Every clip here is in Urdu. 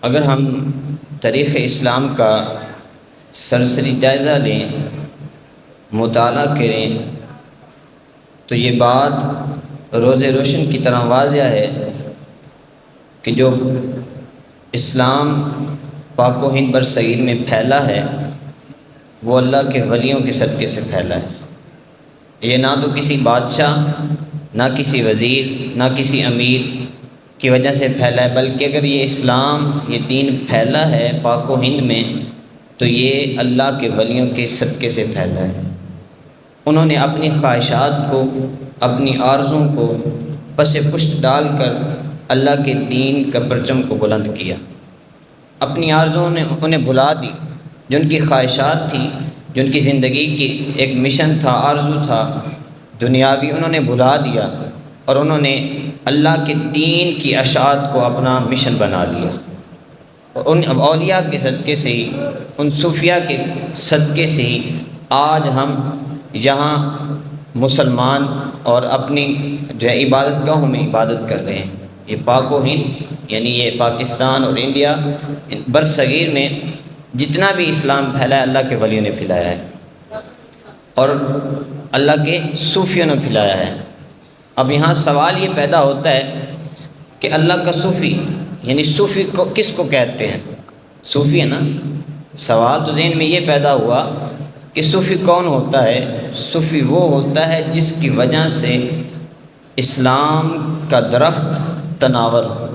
اگر ہم تاریخ اسلام کا سرسری جائزہ لیں، مطالعہ کریں، تو یہ بات روز روشن کی طرح واضح ہے کہ جو اسلام پاک و ہند برصغیر میں پھیلا ہے وہ اللہ کے ولیوں کے صدقے سے پھیلا ہے۔ یہ نہ تو کسی بادشاہ، نہ کسی وزیر، نہ کسی امیر کی وجہ سے پھیلا ہے، بلکہ اگر یہ اسلام، یہ دین پھیلا ہے پاک و ہند میں تو یہ اللہ کے ولیوں کے صدقے سے پھیلا ہے۔ انہوں نے اپنی خواہشات کو، اپنی آرزوں کو پس پشت ڈال کر اللہ کے دین کا پرچم کو بلند کیا۔ اپنی آرزوں نے انہیں بھلا دی، جو ان کی خواہشات تھی، جو ان کی زندگی کی ایک مشن تھا، آرزو تھا دنیاوی، انہوں نے بھلا دیا اور انہوں نے اللہ کے دین کی اشاعت کو اپنا مشن بنا لیا۔ ان اولیاء کے صدقے سے ہی، ان صوفیاء کے صدقے سے ہی آج ہم یہاں مسلمان اور اپنی جو ہے عبادت گاہوں میں عبادت کر رہے ہیں۔ یہ پاک و ہند یعنی یہ پاکستان اور انڈیا برصغیر میں جتنا بھی اسلام پھیلا ہے اللہ کے ولیوں نے پھیلایا ہے اور اللہ کے صوفیوں نے پھیلایا ہے۔ اب یہاں سوال یہ پیدا ہوتا ہے کہ اللہ کا صوفی یعنی صوفی کو کس کو کہتے ہیں؟ صوفی ہے نا، سوال تو ذہن میں یہ پیدا ہوا کہ صوفی کون ہوتا ہے؟ صوفی وہ ہوتا ہے جس کی وجہ سے اسلام کا درخت تناور ہو،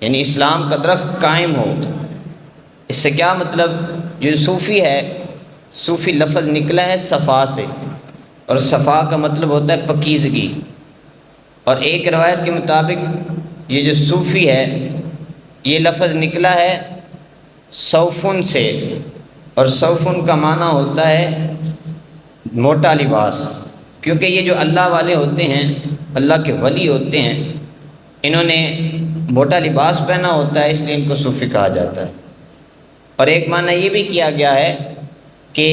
یعنی اسلام کا درخت قائم ہو۔ اس سے کیا مطلب؟ جو صوفی ہے، صوفی لفظ نکلا ہے صفا سے، اور صفا کا مطلب ہوتا ہے پاکیزگی، اور ایک روایت کے مطابق یہ جو صوفی ہے یہ لفظ نکلا ہے صوفن سے، اور صوفن کا معنی ہوتا ہے موٹا لباس، کیونکہ یہ جو اللہ والے ہوتے ہیں، اللہ کے ولی ہوتے ہیں، انہوں نے موٹا لباس پہنا ہوتا ہے، اس لیے ان کو صوفی کہا جاتا ہے۔ اور ایک معنی یہ بھی کیا گیا ہے کہ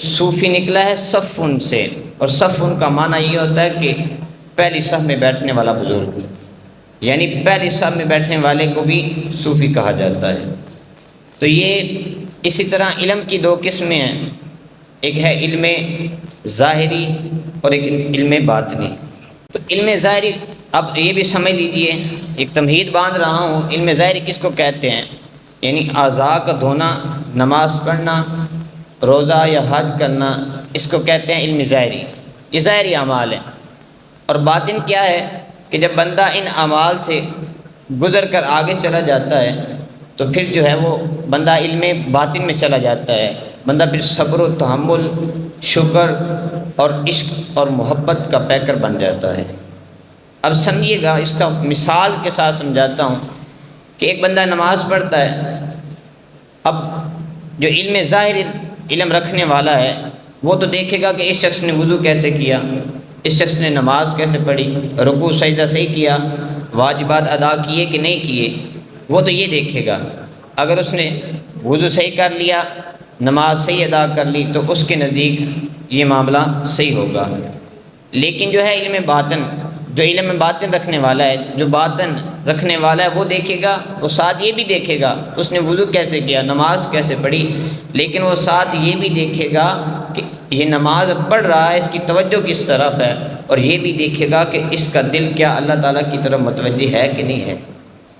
صوفی نکلا ہے صفن سے، اور صفن کا معنی یہ ہوتا ہے کہ پہلی صف میں بیٹھنے والا بزرگ، یعنی پہلی صف میں بیٹھنے والے کو بھی صوفی کہا جاتا ہے۔ تو یہ اسی طرح علم کی دو قسمیں ہیں، ایک ہے علم ظاہری اور ایک علم باطنی۔ تو علم ظاہری، اب یہ بھی سمجھ لیجئے، ایک تمہید باندھ رہا ہوں، علم ظاہری کس کو کہتے ہیں؟ یعنی اعضاء کا دھونا، نماز پڑھنا، روزہ یا حج کرنا، اس کو کہتے ہیں علم ظاہری، یہ ظاہری اعمال ہیں۔ اور باطن کیا ہے کہ جب بندہ ان اعمال سے گزر کر آگے چلا جاتا ہے تو پھر جو ہے وہ بندہ علم باطن میں چلا جاتا ہے، بندہ پھر صبر و تحمل، شکر اور عشق اور محبت کا پیکر بن جاتا ہے۔ اب سمجھیے گا، اس کا مثال کے ساتھ سمجھاتا ہوں کہ ایک بندہ نماز پڑھتا ہے، اب جو علم ظاہر علم رکھنے والا ہے وہ تو دیکھے گا کہ اس شخص نے وضو کیسے کیا، اس شخص نے نماز کیسے پڑھی، رکوع سجدہ صحیح کیا، واجبات ادا کیے کہ نہیں کیے، وہ تو یہ دیکھے گا۔ اگر اس نے وضو صحیح کر لیا، نماز صحیح ادا کر لی تو اس کے نزدیک یہ معاملہ صحیح ہوگا۔ لیکن جو ہے علم باطن، جو علم باطن رکھنے والا ہے، جو باطن رکھنے والا ہے، وہ دیکھے گا، وہ ساتھ یہ بھی دیکھے گا اس نے وضو کیسے کیا، نماز کیسے پڑھی، لیکن وہ ساتھ یہ بھی دیکھے گا کہ یہ نماز پڑھ رہا ہے، اس کی توجہ کس طرف ہے، اور یہ بھی دیکھے گا کہ اس کا دل کیا اللہ تعالیٰ کی طرف متوجہ ہے کہ نہیں ہے۔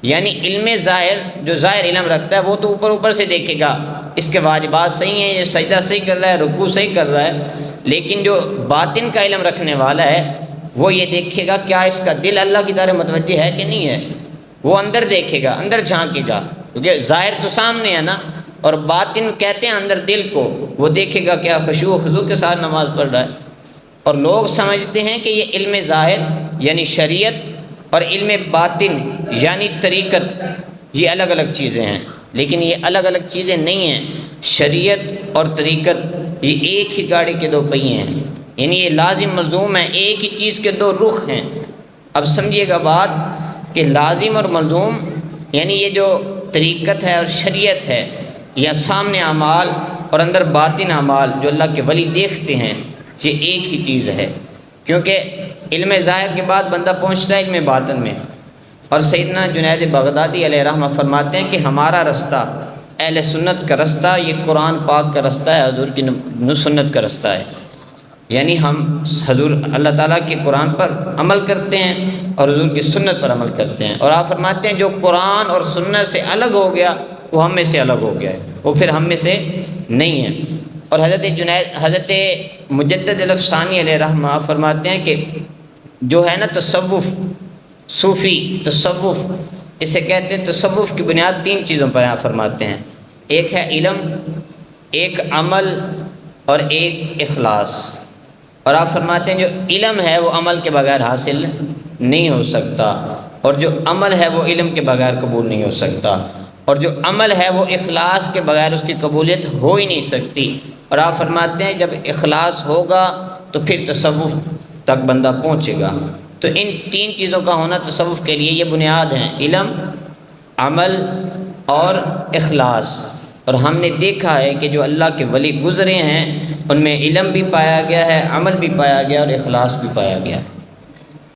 یعنی علم ظاہر، جو ظاہر علم رکھتا ہے وہ تو اوپر اوپر سے دیکھے گا، اس کے واجبات صحیح ہیں، یہ سجدہ صحیح کر رہا ہے، رکوع صحیح کر رہا ہے، لیکن جو باطن کا علم رکھنے والا ہے وہ یہ دیکھے گا کیا اس کا دل اللہ کی طرف متوجہ ہے کہ نہیں ہے۔ وہ اندر دیکھے گا، اندر جھانکے گا، کیونکہ ظاہر تو سامنے ہے نا، اور باطن کہتے ہیں اندر دل کو، وہ دیکھے گا کیا خشوع و خضوع کے ساتھ نماز پڑھ رہا ہے۔ اور لوگ سمجھتے ہیں کہ یہ علم ظاہر یعنی شریعت اور علم باطن یعنی طریقت یہ الگ الگ چیزیں ہیں، لیکن یہ الگ الگ چیزیں نہیں ہیں۔ شریعت اور طریقت یہ ایک ہی گاڑی کے دو پہیے ہیں، یعنی یہ لازم ملزوم ہے، ایک ہی چیز کے دو رخ ہیں۔ اب سمجھیے گا بات کہ لازم اور ملزوم یعنی یہ جو طریقت ہے اور شریعت ہے، یا سامنے اعمال اور اندر باطن اعمال جو اللہ کے ولی دیکھتے ہیں، یہ ایک ہی چیز ہے، کیونکہ علم ظاہر کے بعد بندہ پہنچتا ہے علم باطن میں۔ اور سیدنا جنید بغدادی علیہ رحمہ فرماتے ہیں کہ ہمارا رستہ، اہل سنت کا رستہ، یہ قرآن پاک کا رستہ ہے، حضور کی سنت کا رستہ ہے۔ یعنی ہم حضور اللہ تعالیٰ کے قرآن پر عمل کرتے ہیں اور حضور کی سنت پر عمل کرتے ہیں، اور آپ فرماتے ہیں جو قرآن اور سنت سے الگ ہو گیا وہ ہم میں سے الگ ہو گیا ہے، وہ پھر ہم میں سے نہیں ہے۔ اور حضرت مجدد الافسانی علیہ رحمہ فرماتے ہیں کہ جو ہے نا تصوف، صوفی تصوف، اسے کہتے ہیں تصوف کی بنیاد 3 چیزوں پر آپ فرماتے ہیں، ایک ہے علم، ایک عمل اور ایک اخلاص۔ اور آپ فرماتے ہیں جو علم ہے وہ عمل کے بغیر حاصل نہیں ہو سکتا، اور جو عمل ہے وہ علم کے بغیر قبول نہیں ہو سکتا، اور جو عمل ہے وہ اخلاص کے بغیر اس کی قبولیت ہو ہی نہیں سکتی۔ اور آپ فرماتے ہیں جب اخلاص ہوگا تو پھر تصوف تک بندہ پہنچے گا۔ تو ان 3 چیزوں کا ہونا تصوف کے لیے یہ بنیاد ہیں، علم، عمل اور اخلاص۔ اور ہم نے دیکھا ہے کہ جو اللہ کے ولی گزرے ہیں ان میں علم بھی پایا گیا ہے، عمل بھی پایا گیا اور اخلاص بھی پایا گیا ہے۔